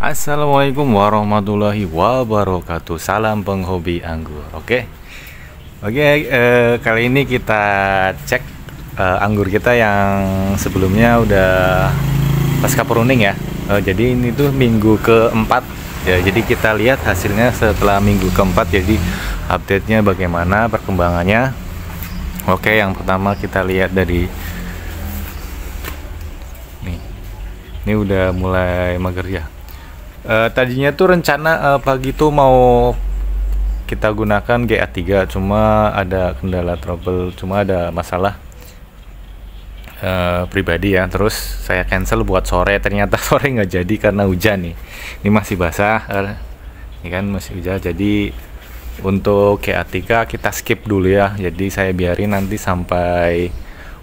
Assalamualaikum warahmatullahi wabarakatuh. Salam penghobi anggur. Kali ini kita cek anggur kita yang sebelumnya udah pasca pruning ya. Jadi ini tuh minggu keempat ya. Jadi kita lihat hasilnya setelah minggu keempat. Jadi update-nya bagaimana perkembangannya. Yang pertama kita lihat dari nih. Ini udah mulai mager ya. Tadinya tuh rencana pagi tuh mau kita gunakan GA3, cuma ada kendala trouble, cuma ada masalah pribadi ya. Terus saya cancel buat sore, ternyata sore nggak jadi karena hujan nih. Ini masih basah, ini kan masih hujan. Jadi untuk GA3 kita skip dulu ya. Jadi saya biarin nanti sampai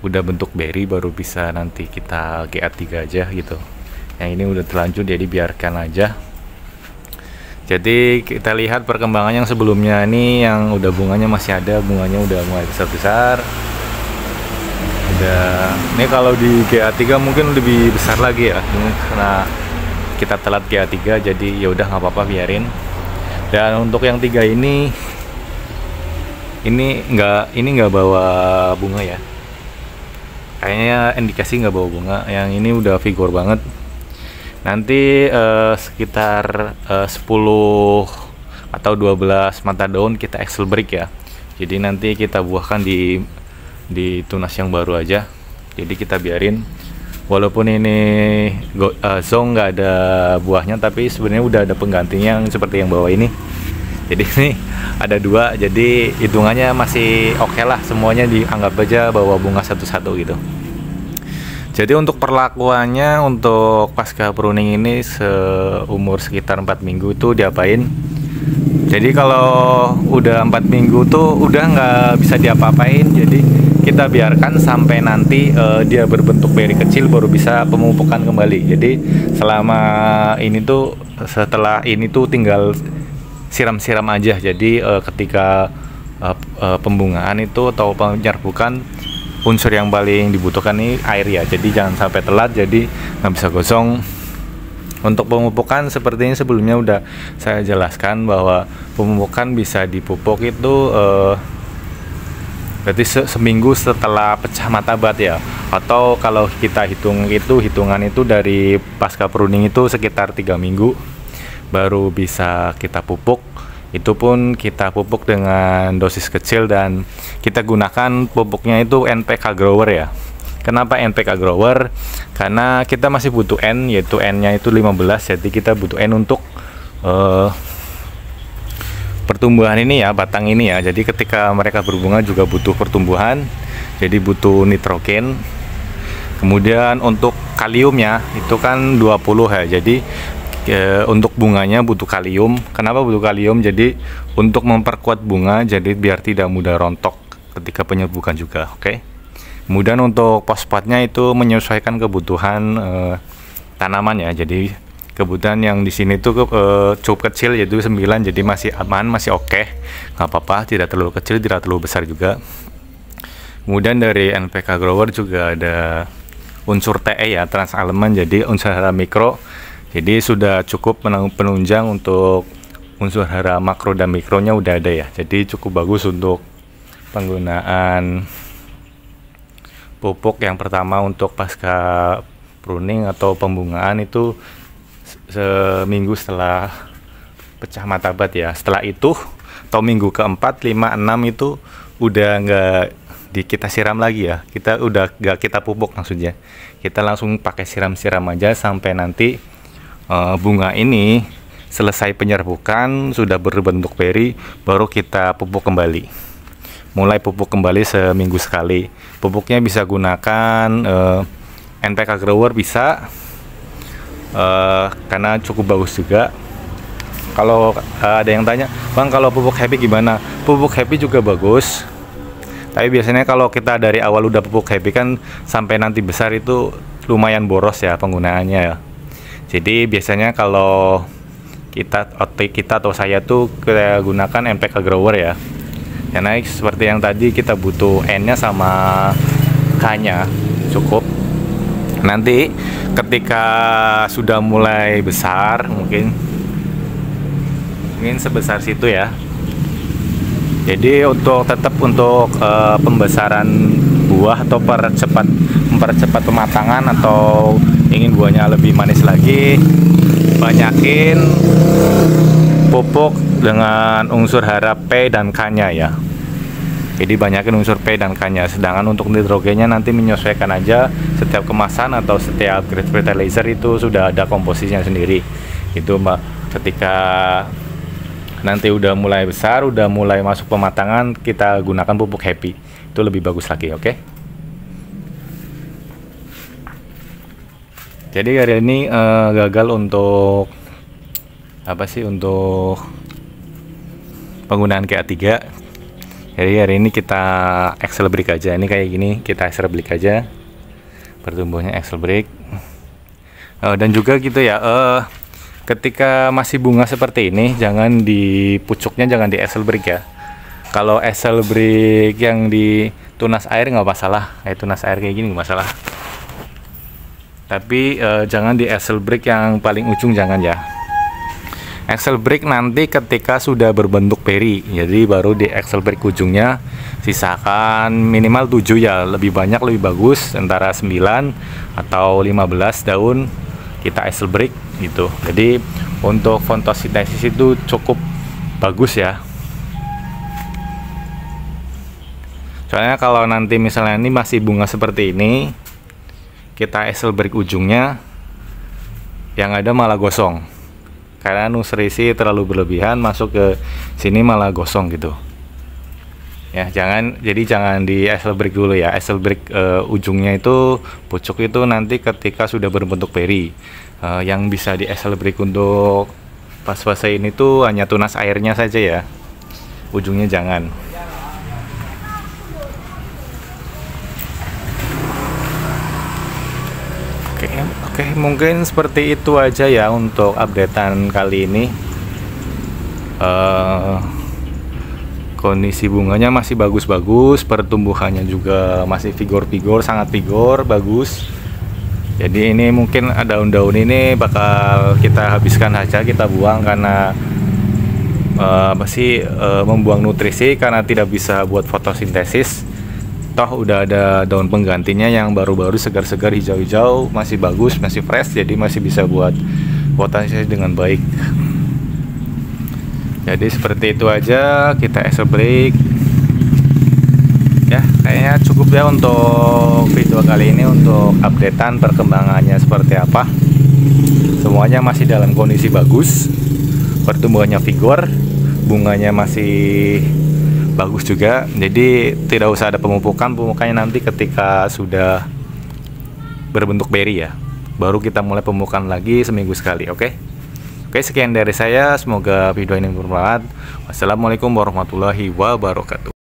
udah bentuk berry baru bisa nanti kita GA3 aja gitu. Yang ini udah terlanjur, jadi biarkan aja. Jadi kita lihat perkembangan yang sebelumnya ini, yang udah bunganya masih ada, bunganya udah mulai besar-besar. Ini kalau di GA3 mungkin lebih besar lagi ya, karena kita telat GA3, jadi ya udah nggak apa-apa, biarin. Dan untuk yang 3 ini nggak bawa bunga ya. Kayaknya indikasi nggak bawa bunga. Yang ini udah vigor banget. Nanti sekitar 10 atau 12 mata daun kita excel break ya. Jadi nanti kita buahkan di tunas yang baru aja. Jadi kita biarin, walaupun ini zong nggak ada buahnya, tapi sebenarnya udah ada penggantinya yang seperti yang bawah ini. Jadi ini ada 2, jadi hitungannya masih oke lah. Semuanya dianggap aja bawa bunga satu-satu gitu. Jadi untuk perlakuannya untuk pasca pruning ini seumur sekitar 4 minggu itu diapain? Jadi kalau udah 4 minggu tuh udah nggak bisa diapa-apain. Jadi kita biarkan sampai nanti dia berbentuk berry kecil baru bisa pemupukan kembali. Jadi selama ini tuh, setelah ini tuh tinggal siram-siram aja. Jadi ketika pembungaan itu atau penyerbukan, unsur yang paling dibutuhkan ini air ya. Jadi jangan sampai telat, jadi nggak bisa gosong. Untuk pemupukan seperti ini sebelumnya udah saya jelaskan bahwa pemupukan bisa dipupuk itu berarti seminggu setelah pecah mata bat ya. Atau kalau kita hitungan itu dari pasca pruning itu sekitar 3 minggu baru bisa kita pupuk. Itu pun kita pupuk dengan dosis kecil dan kita gunakan pupuknya itu NPK grower ya. Kenapa NPK grower? Karena kita masih butuh N, yaitu N-nya itu 15, jadi kita butuh N untuk pertumbuhan ini ya, batang ini ya. Jadi ketika mereka berbunga juga butuh pertumbuhan, jadi butuh nitrogen. Kemudian untuk kaliumnya itu kan 20 ya. Jadi untuk bunganya butuh kalium. Kenapa butuh kalium? Jadi untuk memperkuat bunga, jadi biar tidak mudah rontok ketika penyerbukan juga. Kemudian untuk fosfatnya itu menyesuaikan kebutuhan tanaman ya. Jadi kebutuhan yang di sini tuh cukup kecil, yaitu 9, jadi masih aman, masih oke, nggak apa-apa, tidak terlalu kecil, tidak terlalu besar juga. Kemudian dari NPK grower juga ada unsur TE ya, transelemen, jadi unsur hara mikro. Jadi sudah cukup penunjang untuk unsur hara makro dan mikronya udah ada ya. Jadi cukup bagus untuk penggunaan pupuk yang pertama untuk pasca pruning atau pembungaan itu seminggu setelah pecah mata bat ya. Setelah itu atau minggu keempat, 5, 6 itu udah nggak kita siram lagi ya. Kita udah nggak kita pupuk maksudnya. Kita langsung pakai siram-siram aja sampai nanti bunga ini selesai penyerbukan, sudah berbentuk berry, baru kita pupuk kembali. Mulai pupuk kembali seminggu sekali. Pupuknya bisa gunakan NPK grower bisa, karena cukup bagus juga. Kalau ada yang tanya, Bang, kalau pupuk happy gimana? Pupuk happy juga bagus, tapi biasanya kalau kita dari awal udah pupuk happy kan sampai nanti besar itu lumayan boros ya penggunaannya ya. Jadi biasanya kalau kita atau saya tuh kita gunakan NPK grower ya. Karena seperti yang tadi kita butuh N-nya sama K-nya cukup. Nanti ketika sudah mulai besar, mungkin sebesar situ ya. Jadi tetap untuk pembesaran buah atau mempercepat pematangan atau ingin buahnya lebih manis lagi, banyakin pupuk dengan unsur hara P dan K-nya ya. Jadi banyakin unsur P dan K-nya. Sedangkan untuk nitrogennya nanti menyesuaikan aja, setiap kemasan atau setiap grade fertilizer itu sudah ada komposisinya sendiri. Itu Mbak, ketika nanti udah mulai besar, udah mulai masuk pematangan, kita gunakan pupuk Happy. Itu lebih bagus lagi, oke? Jadi hari ini gagal untuk untuk penggunaan KA3. Jadi hari ini kita Excel break aja. Ini kayak gini, kita Excel break aja. Pertumbuhannya Excel break. Dan juga gitu ya, ketika masih bunga seperti ini, jangan di pucuknya, jangan di Excel break ya. Kalau Excel break yang di tunas air nggak masalah, kayak tunas air kayak gini nggak masalah. Tapi jangan di Excel break yang paling ujung, jangan ya. Excel break nanti ketika sudah berbentuk peri, jadi baru di Excel break ujungnya sisakan minimal 7 ya, lebih banyak lebih bagus, antara 9 atau 15 daun kita Excel break gitu. Jadi untuk fotosintesis itu cukup bagus ya. Soalnya kalau nanti misalnya ini masih bunga seperti ini, kita Excel break ujungnya, yang ada malah gosong. Karena nutrisi terlalu berlebihan masuk ke sini malah gosong gitu. Ya, jangan di Excel break dulu ya. Excel break ujungnya itu, pucuk itu nanti ketika sudah berbentuk peri. Yang bisa di Excel break untuk pas fase ini tuh hanya tunas airnya saja ya. Ujungnya jangan. Oke, mungkin seperti itu aja ya untuk updatean kali ini. Kondisi bunganya masih bagus-bagus, pertumbuhannya juga masih vigor, sangat vigor, bagus. Jadi ini mungkin daun-daun ini bakal kita habiskan aja, kita buang karena membuang nutrisi karena tidak bisa buat fotosintesis. Toh udah ada daun penggantinya yang baru-baru, segar-segar, hijau-hijau, masih bagus, masih fresh, jadi masih bisa buat fotosintesis dengan baik. Jadi seperti itu aja, kita Excel break ya. Kayaknya cukup ya untuk video kali ini, untuk updatean perkembangannya seperti apa. Semuanya masih dalam kondisi bagus, pertumbuhannya vigor, bunganya masih bagus juga. Jadi tidak usah ada pemupukannya nanti ketika sudah berbentuk beri ya, baru kita mulai pemupukan lagi seminggu sekali. Oke, sekian dari saya, semoga video ini bermanfaat. Wassalamualaikum warahmatullahi wabarakatuh.